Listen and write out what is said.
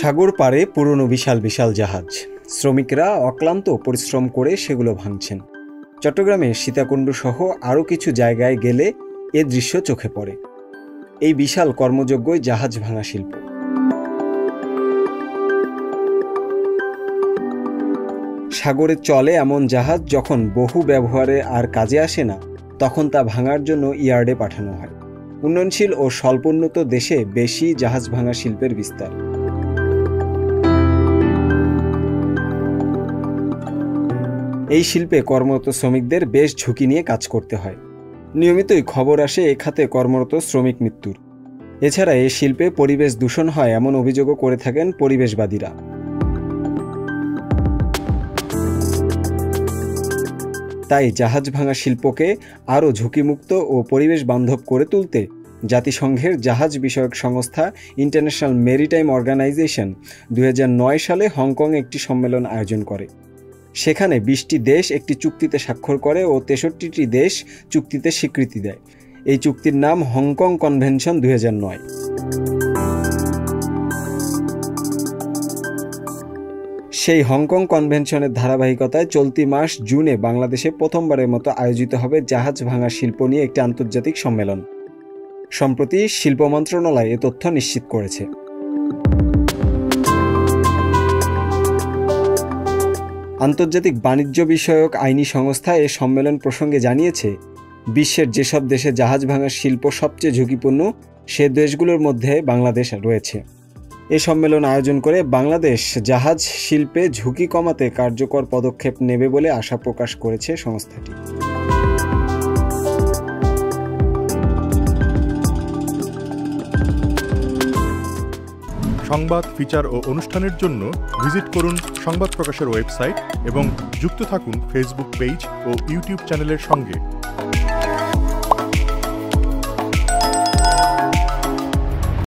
সাগর পাড়ে পুরনো বিশাল বিশাল জাহাজ, শ্রমিকরা অক্লান্ত পরিশ্রম করে সেগুলো ভাঙছেন। চট্টগ্রামের সীতাকুণ্ড সহ আরও কিছু জায়গায় গেলে এ দৃশ্য চোখে পড়ে। এই বিশাল কর্মযজ্ঞই জাহাজ ভাঙা শিল্প। সাগরে চলে এমন জাহাজ যখন বহু ব্যবহারে আর কাজে আসে না, তখন তা ভাঙার জন্য ইয়ার্ডে পাঠানো হয়। উন্নয়নশীল ও স্বল্পোন্নত দেশে বেশি জাহাজ ভাঙা শিল্পের বিস্তার। এই শিল্পে কর্মরত শ্রমিকদের বেশ ঝুঁকি নিয়ে কাজ করতে হয়। নিয়মিতই খবর আসে এ খাতে কর্মরত শ্রমিক মৃত্যুর। এছাড়া এই শিল্পে পরিবেশ দূষণ হয় এমন অভিযোগও করে থাকেন পরিবেশবাদীরা। তাই জাহাজ ভাঙা শিল্পকে আরও ঝুঁকিমুক্ত ও পরিবেশ বান্ধব করে তুলতে জাতিসংঘের জাহাজ বিষয়ক সংস্থা ইন্টারন্যাশনাল মেরিটাইম অর্গানাইজেশন 2009 সালে হংকংয়ে একটি সম্মেলন আয়োজন করে। সেখানে 20টি দেশ একটি চুক্তিতে স্বাক্ষর করে ও 63টি দেশ চুক্তিতে স্বীকৃতি দেয়। এই চুক্তির নাম হংকং কনভেনশন 2009। সেই হংকং কনভেনশনের ধারাবাহিকতায় চলতি মাস জুনে বাংলাদেশে প্রথমবারের মতো আয়োজিত হবে জাহাজ ভাঙা শিল্প নিয়ে একটি আন্তর্জাতিক সম্মেলন। সম্প্রতি শিল্প মন্ত্রণালয় এ তথ্য নিশ্চিত করেছে। আন্তর্জাতিক বাণিজ্য বিষয়ক আইনি সংস্থা এ সম্মেলন প্রসঙ্গে জানিয়েছে, বিশ্বের যেসব দেশে জাহাজ ভাঙার শিল্প সবচেয়ে ঝুঁকিপূর্ণ সে দেশগুলোর মধ্যে বাংলাদেশ রয়েছে। এ সম্মেলন আয়োজন করে বাংলাদেশ জাহাজ শিল্পে ঝুঁকি কমাতে কার্যকর পদক্ষেপ নেবে বলে আশা প্রকাশ করেছে সংস্থাটি। সংবাদ, ফিচার ও অনুষ্ঠানের জন্য ভিজিট করুন সংবাদ প্রকাশের ওয়েবসাইট এবং যুক্ত থাকুন ফেসবুক পেজ ও ইউটিউব চ্যানেলের সঙ্গে।